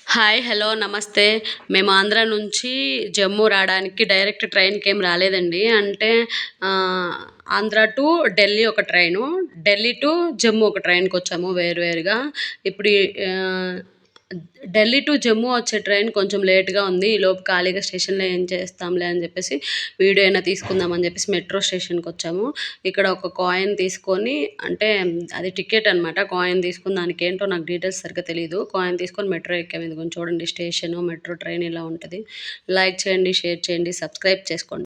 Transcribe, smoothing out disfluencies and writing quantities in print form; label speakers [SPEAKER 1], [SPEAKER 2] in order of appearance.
[SPEAKER 1] Hi! Hello! నమస్తే. మేము ఆంధ్ర నుంచి జమ్మూ రావడానికి డైరెక్ట్ ట్రైన్‌కేం రాలేదండి. అంటే ఆహ్, ఆంధ్ర టు ఢిల్లీ ఒక ట్రైను, ఢిల్లీ టు జమ్మూ ఒక ట్రైన్‌కొచ్చాము వేరుగా. ఇప్పుడు ఢిల్లీ టు జమ్మూ వచ్చే ట్రైన్ కొంచెం లేట్‌గా ఉంది. ఈలోపు ఖాళీగా స్టేషన్‌లో ఏం చేస్తాంలే అని చెప్పేసి వీడియో అయినా తీసుకుందాం అని చెప్పేసి మెట్రో స్టేషన్‌కొచ్చాము. ఇక్కడ ఒక కాయిన్ తీసుకొని, అంటే అది టికెట్ అనమాట. కాయిన్ తీసుకొని దానికేంటో నాకు డీటెయిల్స్ సరిగ్గా తెలీదు. కాయిన్ తీసుకొని మెట్రో ఎక్కాము. ఇదిగోండి చూడండి స్టేషను, మెట్రో ట్రైన్ ఇలా ఉంటది. లైక్ చేయండి, షేర్ చేయండి, సబ్స్క్రైబ్ చేసుకోండి.